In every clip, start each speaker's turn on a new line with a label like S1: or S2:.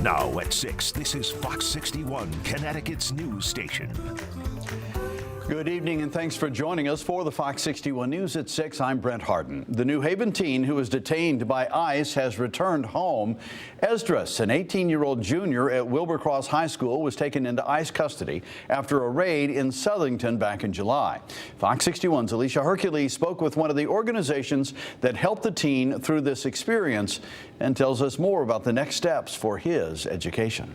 S1: Now at 6, this is Fox 61, Connecticut's news station.
S2: Good evening and thanks for joining us for the Fox 61 News at 6. I'm Brent Harden. The New Haven teen who was detained by ICE has returned home. Esdras, an 18-year-old junior at Wilbur Cross High School, was taken into ICE custody after a raid in Southington back in July. Fox 61's Alicia Hercules spoke with one of the organizations that helped the teen through this experience and tells us more about the next steps for his education.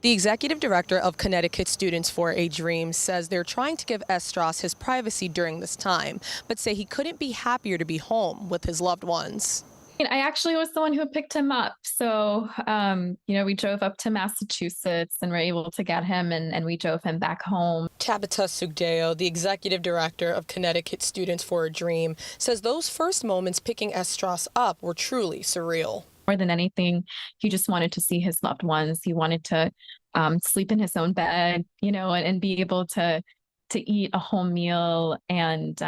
S3: The executive director of Connecticut Students for a Dream says they're trying to give Esdras his privacy during this time, but say he couldn't be happier to be home with his loved ones.
S4: I actually was the one who picked him up. So, we drove up to Massachusetts and were able to get him and we drove him back home.
S3: Tabitha Sugdeo, the executive director of Connecticut Students for a Dream, says those first moments picking Esdras up were truly surreal.
S4: More than anything, he just wanted to see his loved ones. He wanted to sleep in his own bed, and be able to eat a home meal. And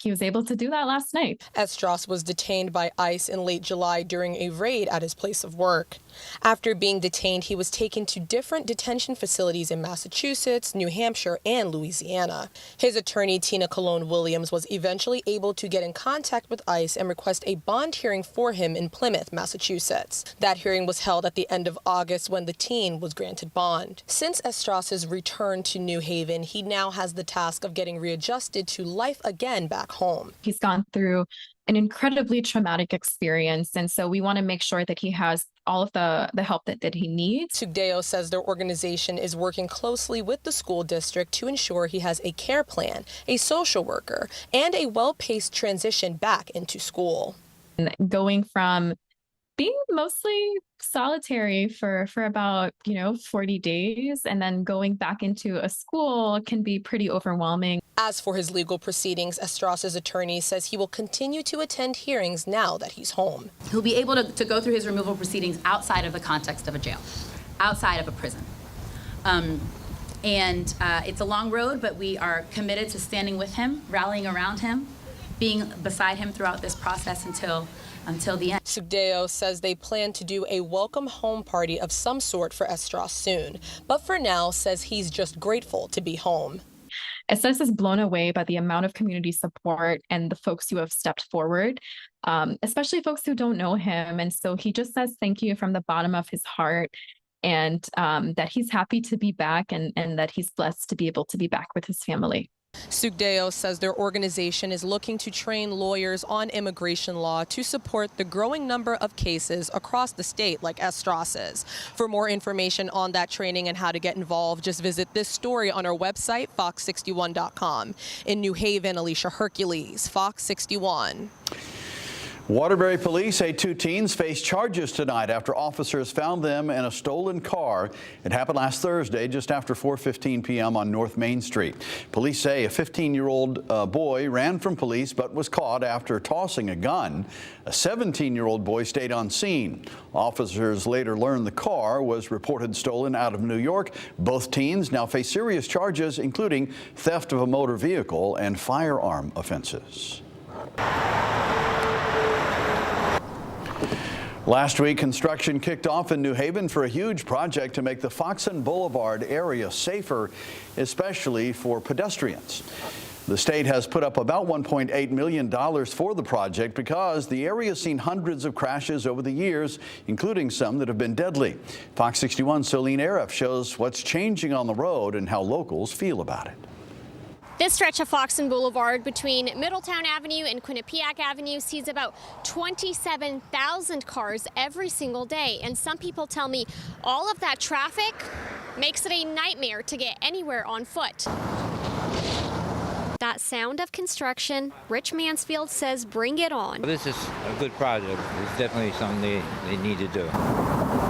S4: he was able to do that last night.
S3: Esdras was detained by ICE in late July during a raid at his place of work. After being detained, he was taken to different detention facilities in Massachusetts, New Hampshire, and Louisiana. His attorney, Tina Colon Williams, was eventually able to get in contact with ICE and request a bond hearing for him in Plymouth, Massachusetts. That hearing was held at the end of August when the teen was granted bond. Since Esdras' return to New Haven, he now has the task of getting readjusted to life again back home.
S4: He's gone through an incredibly traumatic experience, and so we want to make sure that he has all of the help that he needs.
S3: Sugdeo says their organization is working closely with the school district to ensure he has a care plan, a social worker, and a well-paced transition back into school.
S4: Going from being mostly solitary for about 40 days and then going back into a school can be pretty overwhelming.
S3: As for his legal proceedings, Esdras' attorney says he will continue to attend hearings now that he's home.
S5: He'll be able to go through his removal proceedings outside of the context of a jail, outside of a prison. It's a long road, but we are committed to standing with him, rallying around him, being beside him throughout this process until the end.
S3: Sugdeo says they plan to do a welcome home party of some sort for Esdras soon, but for now says he's just grateful to be home.
S4: Esdras is blown away by the amount of community support and the folks who have stepped forward, especially folks who don't know him. And so he just says thank you from the bottom of his heart, and that he's happy to be back and that he's blessed to be able to be back with his family.
S3: Sugdeo says their organization is looking to train lawyers on immigration law to support the growing number of cases across the state like Esdras's. For more information on that training and how to get involved, just visit this story on our website, fox61.com. In New Haven, Alicia Hercules, Fox 61.
S2: Waterbury police say two teens face charges tonight after officers found them in a stolen car. It happened last Thursday just after 4:15 p.m. on North Main Street. Police say a 15-year-old boy ran from police but was caught after tossing a gun. A 17-year-old boy stayed on scene. Officers later learned the car was reported stolen out of New York. Both teens now face serious charges, including theft of a motor vehicle and firearm offenses. Last week, construction kicked off in New Haven for a huge project to make the Foxen Boulevard area safer, especially for pedestrians. The state has put up about $1.8 million for the project because the area has seen hundreds of crashes over the years, including some that have been deadly. Fox 61's Celine Aref shows what's changing on the road and how locals feel about it.
S6: This stretch of Foxen Boulevard between Middletown Avenue and Quinnipiac Avenue sees about 27,000 cars every single day. And some people tell me all of that traffic makes it a nightmare to get anywhere on foot. That sound of construction, Rich Mansfield says bring it on.
S7: This is a good project. It's definitely something they need to do.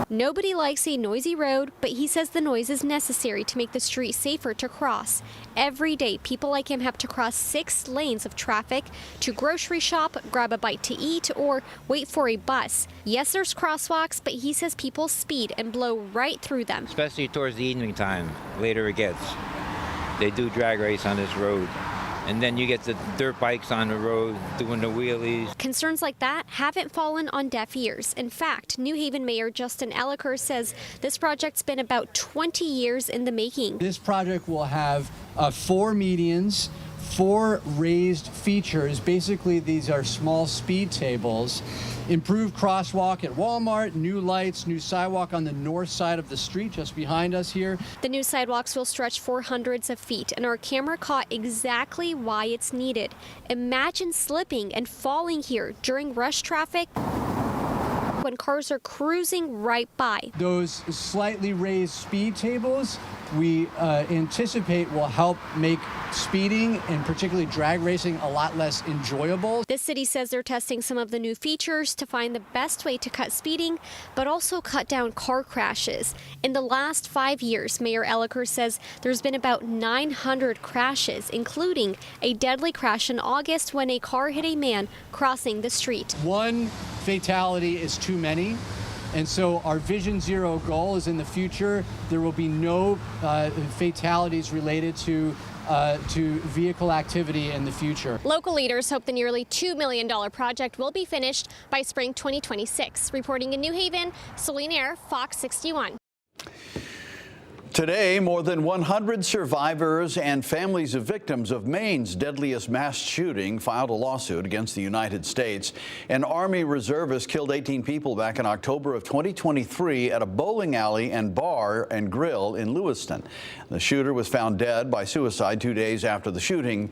S6: Nobody likes a noisy road, but he says the noise is necessary to make the street safer to cross. Every day, people like him have to cross 6 lanes of traffic to grocery shop, grab a bite to eat, or wait for a bus. Yes, there's crosswalks, but he says people speed and blow right through them.
S7: Especially towards the evening time, later it gets. They do drag race on this road. And then you get the dirt bikes on the road doing the wheelies.
S6: Concerns like that haven't fallen on deaf ears. In fact, New Haven Mayor Justin Elliker says this project's been about 20 years in the making.
S8: This project will have 4 medians, 4 raised features. Basically, these are small speed tables. Improved crosswalk at Walmart, new lights, new sidewalk on the north side of the street just behind us here.
S6: The new sidewalks will stretch for hundreds of feet, and our camera caught exactly why it's needed. Imagine slipping and falling here during rush traffic when cars are cruising right by.
S8: Those slightly raised speed tables we anticipate will help make speeding and particularly drag racing a lot less enjoyable.
S6: The city says they're testing some of the new features to find the best way to cut speeding, but also cut down car crashes. In the last 5 years, Mayor Elliker says there's been about 900 crashes, including a deadly crash in August when a car hit a man crossing the street.
S8: One fatality is too many. And so our Vision Zero goal is in the future, there will be no fatalities related to vehicle activity in the future.
S6: Local leaders hope the nearly $2 million project will be finished by spring 2026. Reporting in New Haven, Celine Air, Fox 61.
S2: Today, more than 100 survivors and families of victims of Maine's deadliest mass shooting filed a lawsuit against the United States. An Army reservist killed 18 people back in October of 2023 at a bowling alley and bar and grill in Lewiston. The shooter was found dead by suicide 2 days after the shooting.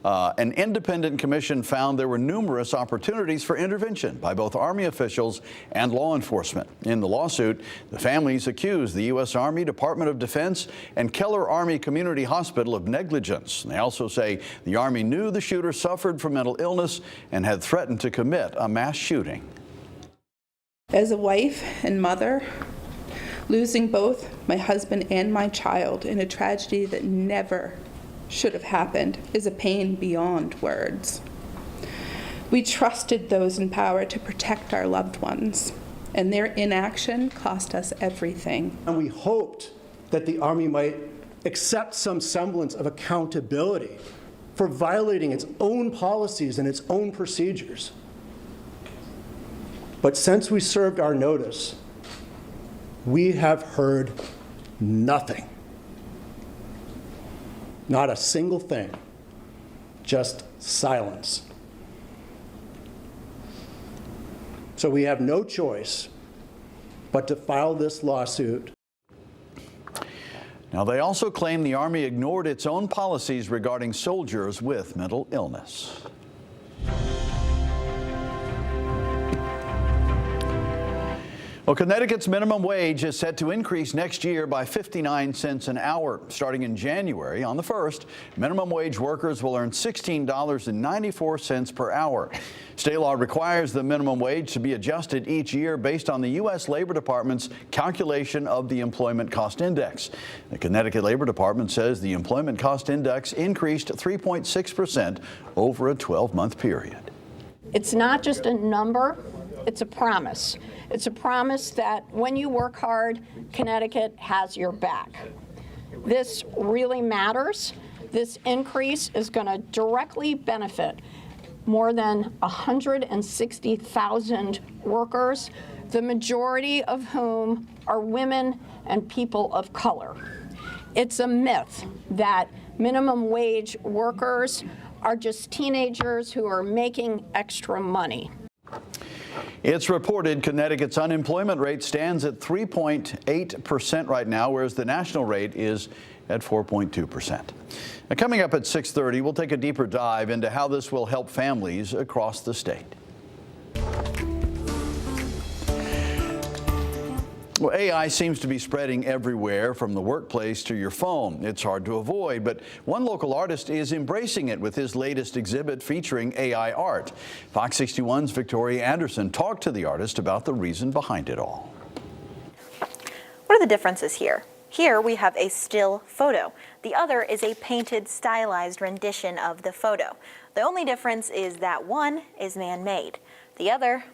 S2: An independent commission found there were numerous opportunities for intervention by both Army officials and law enforcement. In the lawsuit, the families accused the U.S. Army, Department of Defense, and Keller Army Community Hospital of negligence. They also say the Army knew the shooter suffered from mental illness and had threatened to commit a mass shooting.
S9: As a wife and mother, losing both my husband and my child in a tragedy that never should have happened is a pain beyond words. We trusted those in power to protect our loved ones, and their inaction cost us everything.
S10: And we hoped that the Army might accept some semblance of accountability for violating its own policies and its own procedures. But since we served our notice, we have heard nothing. Not a single thing, just silence. So we have no choice but to file this lawsuit.
S2: Now, they also claim the Army ignored its own policies regarding soldiers with mental illness. Well, Connecticut's minimum wage is set to increase next year by 59 cents an hour. Starting in January, on the 1st, minimum wage workers will earn $16.94 per hour. State law requires the minimum wage to be adjusted each year based on the U.S. Labor Department's calculation of the Employment Cost Index. The Connecticut Labor Department says the Employment Cost Index increased 3.6% over a 12-month period.
S11: It's not just a number, it's a promise. It's a promise that when you work hard, Connecticut has your back. This really matters. This increase is going to directly benefit more than 160,000 workers, the majority of whom are women and people of color. It's a myth that minimum wage workers are just teenagers who are making extra money.
S2: It's reported Connecticut's unemployment rate stands at 3.8% right now, whereas the national rate is at 4.2%. Now, coming up at 6:30, we'll take a deeper dive into how this will help families across the state. Well, AI seems to be spreading everywhere, from the workplace to your phone. It's hard to avoid, but one local artist is embracing it with his latest exhibit featuring AI art. Fox 61's Victoria Anderson talked to the artist about the reason behind it all.
S12: What are the differences here? Here we have a still photo. The other is a painted, stylized rendition of the photo. The only difference is that one is man-made. The other,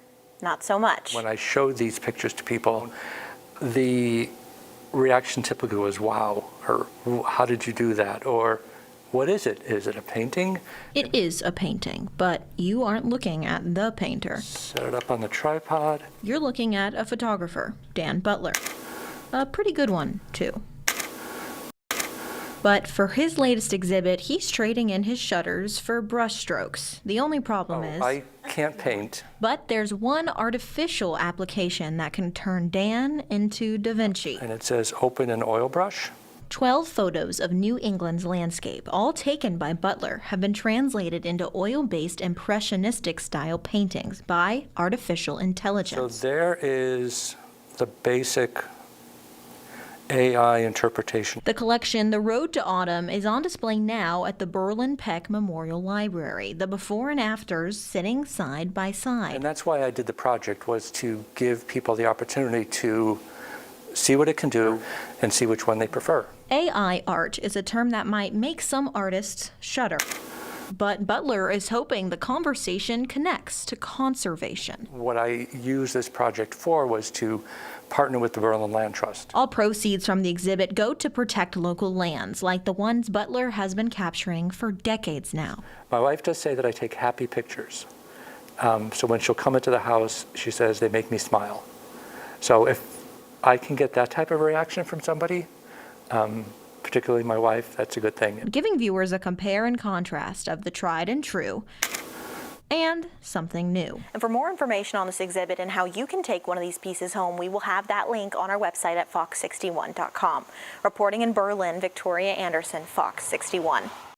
S12: not so much.
S13: When I showed these pictures to people, the reaction typically was, wow, or how did you do that? Or What is it? Is it a painting?
S12: It is a painting, but you aren't looking at the painter.
S13: Set it up on the tripod.
S12: You're looking at a photographer, Dan Butler. A pretty good one, too. But for his latest exhibit, he's trading in his shutters for brush strokes. The only problem is...
S13: I can't paint.
S12: But there's one artificial application that can turn Dan into Da Vinci.
S13: And it says open an oil brush.
S12: 12 photos of New England's landscape, all taken by Butler, have been translated into oil-based impressionistic-style paintings by artificial intelligence.
S13: So there is the basic AI interpretation.
S12: The collection, The Road to Autumn, is on display now at the Berlin Peck Memorial Library, the before and afters sitting side by side.
S13: And that's why I did the project, was to give people the opportunity to see what it can do and see which one they prefer.
S12: AI art is a term that might make some artists shudder. But Butler is hoping the conversation connects to conservation.
S13: What I used this project for was to partner with the Berlin Land Trust.
S12: All proceeds from the exhibit go to protect local lands, like the ones Butler has been capturing for decades now.
S13: My wife does say that I take happy pictures. So when she'll come into the house, she says they make me smile. So if I can get that type of reaction from somebody, particularly my wife, that's a good thing.
S12: Giving viewers a compare and contrast of the tried and true and something new.
S14: And for more information on this exhibit and how you can take one of these pieces home, we will have that link on our website at fox61.com. Reporting in Berlin, Victoria Anderson, Fox 61.